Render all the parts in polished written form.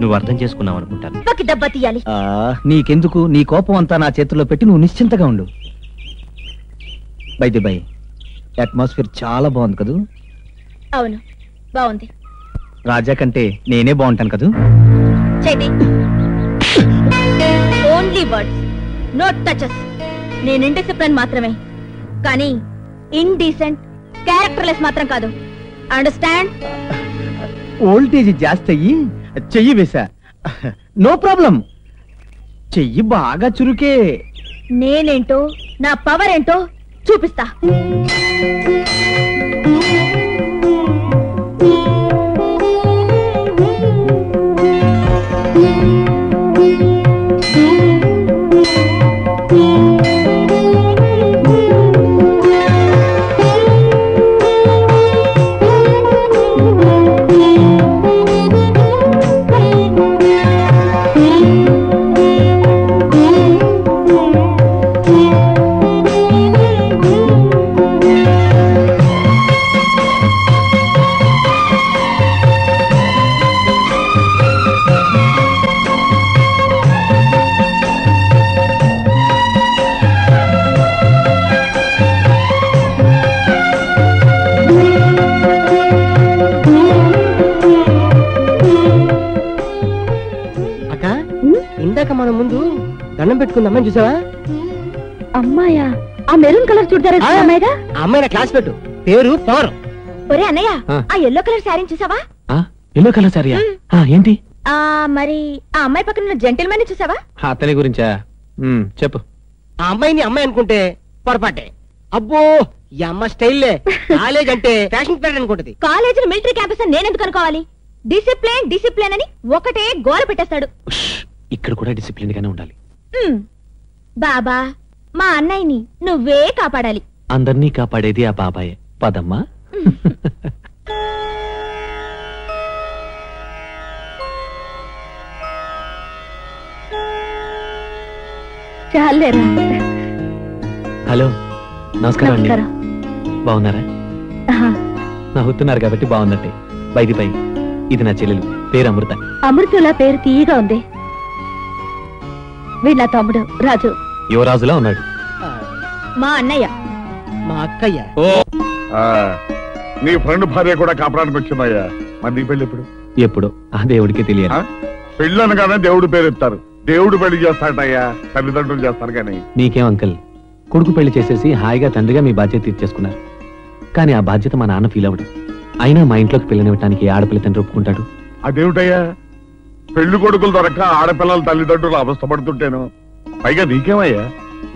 నువ్వు అర్థం చేసుకున్నావు అనుకుంటాను. దెబ్బ తీయాలి. నీకెందుకు? నీ కోపం అంతా నా చేతుల్లో పెట్టి నువ్వు నిశ్చింతగా ఉండు. బై అట్మాస్ఫియర్ చాలా బాగుంది కదూ? అవును, బాగుంది. రాజా కంటే నేనే బాగుంటాను కదూ? చేతి ఓన్లీ వర్డ్స్, నో టచెస్. నేను ఇండిసిప్లిన్ మాత్రమే, కానీ ఇండీసెంట్, క్యారెక్టర్లెస్ మాత్రం కాదు. అండర్స్టాండ్? వోల్టేజ్ జాస్తి అయ్యి చెయ్యి వేసా. No problem. చెయ్యి బాగా చురుకే. నేనేంటో, నా పవర్ ఏంటో చూపిస్తా. మనం ముందు దండం పెట్టుకుంది అమ్మాయి చూసావా? అమ్మాయా? ఆ మెరూన్ కలర్ చూడతారా? అమ్మాయి నా క్లాస్ పెట్టు, పేరు పవర్. ఒరే అన్నయ్య, ఆ ఎల్లో కలర్ శారీ చూసావా? ఎల్లో కలర్ శారీ ఏంటి? మరి ఆ అమ్మాయి పక్కన జెంటిల్మెన్ చూసావా? అతని గురించా? చెప్పు. ఆ అమ్మాయిని అమ్మాయి అనుకుంటే పొరపాటే. అబ్బో, ఈ అమ్మ స్టైల్లే. కాలేజ్ అంటే ఫ్యాషన్ పీరియడ్ అనుకుంటది. కాలేజ్ మిలిటరీ క్యాంపస్ అని నేనెందుకు అనుకోవాలి? డిసిప్లిన్ డిసిప్లిన్ అని ఒకటే గోల పెట్టేస్తాడు. ఇక్కడ కూడా డిసిప్లిన్ గానే ఉండాలి. బాబా, మా అన్నయ్యని నువ్వే కాపాడాలి. అందరినీ కాపాడేది ఆ బాబాయే. పదమ్మా. చాలేరా. హలో, నమస్కారం అండి. బాగున్నారా? నవ్వుతున్నారు కాబట్టి బాగుందంటే. బైది పై ఇది నా చెల్లెలు, పేరు అమృత. అమృతలా పేరు తీయగా ఉంది. వీళ్ళ తమ్ముడు రాజు. యువరాజులా ఉన్నాడు. మా అన్నయ్య. మా అక్కయ్య. నీ ఫ్రెండ్ భార్య కూడా కాపడానికి వచ్చిందయ్యా. మరి నీ పెళ్లి ఎప్పుడు? ఎప్పుడు ఆ దేవుడికి తెలియదు. పెళ్ళను కానీ దేవుడు పేరు ఎత్తారు. దేవుడు పెళ్లి చేస్తాడయ్యా, తల్లిదండ్రులు చేస్తారు కానీ. నీకేం అంకల్, కొడుకు పెళ్లి చేసేసి హాయిగా తండ్రిగా మీ బాధ్యత తీర్చేసుకున్నారు. కానీ ఆ బాధ్యత మా నాన్న ఫీల్ అవ్వడు. అయినా మా ఇంట్లోకి పెళ్ళనివ్వటానికి ఆడపిల్ల తండ్రి ఒప్పుకుంటాడు. అదేమిటయ్యా, పెళ్లి కొడుకులు దొరక్క ఆడపిల్లల తల్లిదండ్రులు అవస్థపడుతుంటేను. పైగా నీకేమయ్యా,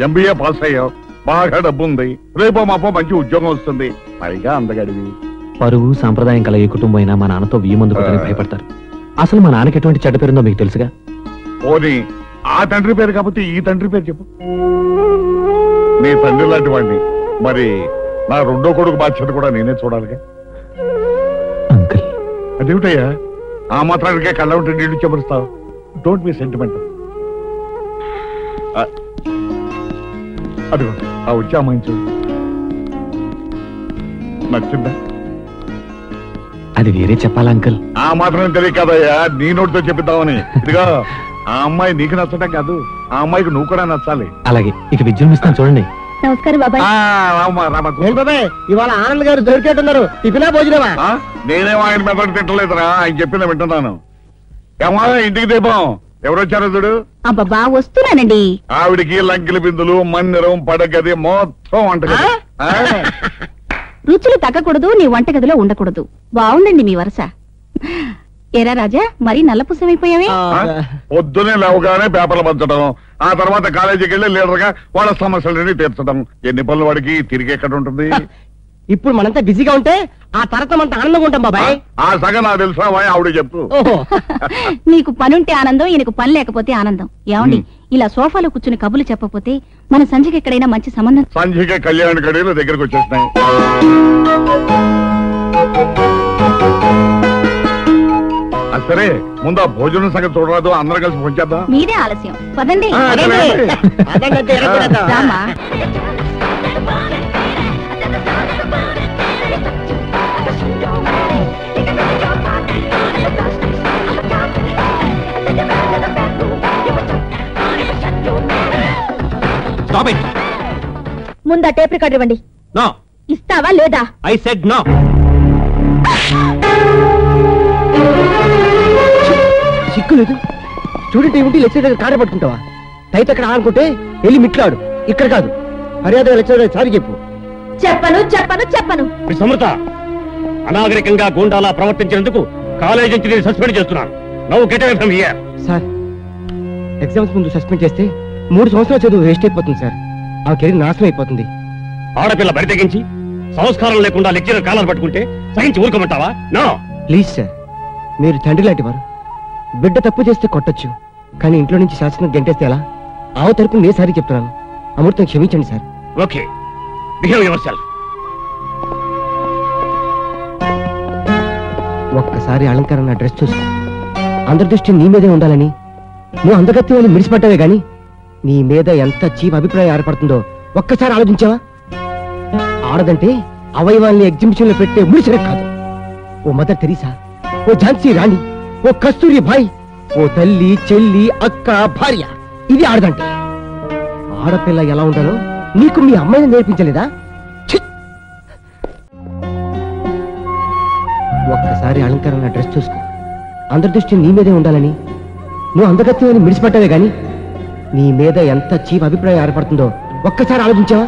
ఎంబీఏ పాస్ అయ్యావు, బాగా డబ్బు ఉంది, రేపో మాపో మంచి ఉద్యోగం వస్తుంది, పైగా అందగడివి. పరువు సాంప్రదాయం కల ఏ కుటుంబం అయినా మా నాన్నతో బియ్యం అందుకోవడానికి భయపడతారు. అసలు మా నాన్నకి ఎటువంటి చెడ్డ పేరుందో మీకు తెలుసుగా. పోనీ ఆ తండ్రి పేరు కాకపోతే ఈ తండ్రి పేరు చెప్పు. నీ తండ్రి లాంటి వాడిని, మరి నా రెండో కొడుకు బాధ్యత కూడా నేనే చూడాలిగా. అంకుల్, అదేమిటయ్యా, ఆ మాత్రానికే కళ్ళ ఉంటే నీళ్లు చెమరుస్తావు. Don't be sentimental. అదిగో ఆ వచ్చి అమ్మాయి చూడు, నచ్చిందా? అది వేరే చెప్పాలా అంకుల్? ఆ మాత్రం తెలియదు కదయ్యా, నీ నోటితో చెప్పిద్దామని. ఇదిగో ఆ అమ్మాయి నీకు నచ్చటం కాదు, ఆ అమ్మాయికి నువ్వు కూడా నచ్చాలి. అలాగే, ఇక విజృంభిస్తాను చూడండి. నమస్కారం బాబాయ్. బాబాయ్, ఇవాళ ఆనంద్ గారు దొరికేట్టున్నారు. టిఫినా భోజనమా? నేనేమో ఆయన మెదడు తింటలేదురా, ఆయన చెప్పింది వింటున్నాను. ఏమో ఇంటికి దీపం ఎవరొచ్చారో చూడు. అబ్బా, వస్తున్నానండి. ఆవిడికి లంకిల బిందులు, మందిరం, పడగది మొత్తం వంటగది. రుచులు తగ్గకూడదు, నీ వంటగదిలో ఉండకూడదు. బాగుందండి మీ వరస. ఏరా రాజా, మరీ నల్లపుసమైపోయావే? పొద్దునే లేవగానే పేపర్లు పంచడం, ఆ తర్వాత కాలేజీకి వెళ్ళి లీడర్ గా వాళ్ళ సమస్యలని తీర్చడం. ఎన్ని పనులు వాడికి తిరిగి ఎక్కడ ఉంటుంది? ఇప్పుడు మనంతా బిజీగా ఉంటే ఆ తర్వాత మనంతా ఆనందంగా ఉంటాం బాబాయ్. ఆ సగం నాకు తెలుసా, ఆవిడ చెప్పు. నీకు పనుంటే ఆనందం, ఈయనకు పని లేకపోతే ఆనందం. ఏమండి, ఇలా సోఫాలో కూర్చుని కబుర్లు చెప్పపోతే మన సంజయ్కి ఎక్కడైనా మంచి సంబంధం. సంజయ్కి కళ్యాణ గడియలు దగ్గరకు వచ్చేసినాయి. సరే, ముందు ఆ భోజనం సంగతి చూడరాదు, అందరం కలిసి భోంచేద్దాం. మీదే ఆలస్యం, పదండి. రామా. Stop it. ముందా టేప్ రికార్డర్ ఇవ్వండి. నో. ఇస్తావా లేదా? I said no. సిగ్గులేదు. స్టూడెంట్ ఏమిటి లెక్చరర్ దగ్గర కాడ పట్టుకుంటావా? టైప్ ఎక్కడ అనుకుంటే వెళ్ళి మిట్లాడు, ఇక్కడ కాదు. మర్యాదగా లెక్చరర్ సారీ చెప్పు. చెప్పను చెప్పను చెప్పను. సమృత, అనాగరికంగా గూండాలా ప్రవర్తించినందుకు కాలేజ్ నుంచి నేను సస్పెండ్ చేస్తున్నాను. Now get away from here. Sir, exams ముందు సస్పెండ్ చేస్తే 3 సంవత్సరాల చదువు వేస్ట్ అయిపోతుంది సార్. ఆ కెరీర్ నాశనం అయిపోతుంది. ఆడపిల్ల బరి తెగించి సంస్కారం లేకుండా లెక్చరర్ కాలాలు పట్టుకుంటే సహించి ఊరుకోమంటావా? నో. ప్లీజ్ సార్, మీరు తండ్రి లాంటి వారు. బిడ్డ తప్పు చేస్తే కొట్టొచ్చు, కానీ ఇంట్లో నుంచి శాసనం గంటేస్తే ఎలా? ఆవ తరపున నేను సారీ చెప్తున్నాను. అమృతం క్షమించండి sir. Okay, behave your self. ఒక్కసారి అలంకారం నా డ్రెస్ చూసుకో. అందరి దృష్టి నీ మీదే ఉండాలని నువ్వు అందగత్యాన్ని మిడిసిపట్టావే గాని నీ మీద ఎంత చీప్ అభిప్రాయం ఏర్పడుతుందో ఒక్కసారి ఆలోచించావా? ఆడదంటే అవయవాల్ని ఎగ్జిబిషన్ లో పెట్టే ముడిసరే కాదు. ఓ మదర్ తెరీసా, ఓ ఝాన్సీ రాణి, ఓ కస్తూరి బాయి, ఓ తల్లి, చెల్లి, అక్క, భార్య, ఇది ఆడదంటే. ఆడపిల్ల ఎలా ఉండాలో నీకు మీ అమ్మాయిని నేర్పించలేదా? ఛీ! ఒక్కసారి అలంకారం నా డ్రెస్ చూసుకో. అందరి దృష్టి నీ మీదే ఉండాలని నువ్వు అందగత్యాన్ని మిడిసిపట్టావే గాని నీ మీద ఎంత చీప్ అభిప్రాయం ఏర్పడుతుందో ఒక్కసారి ఆలోచించావా?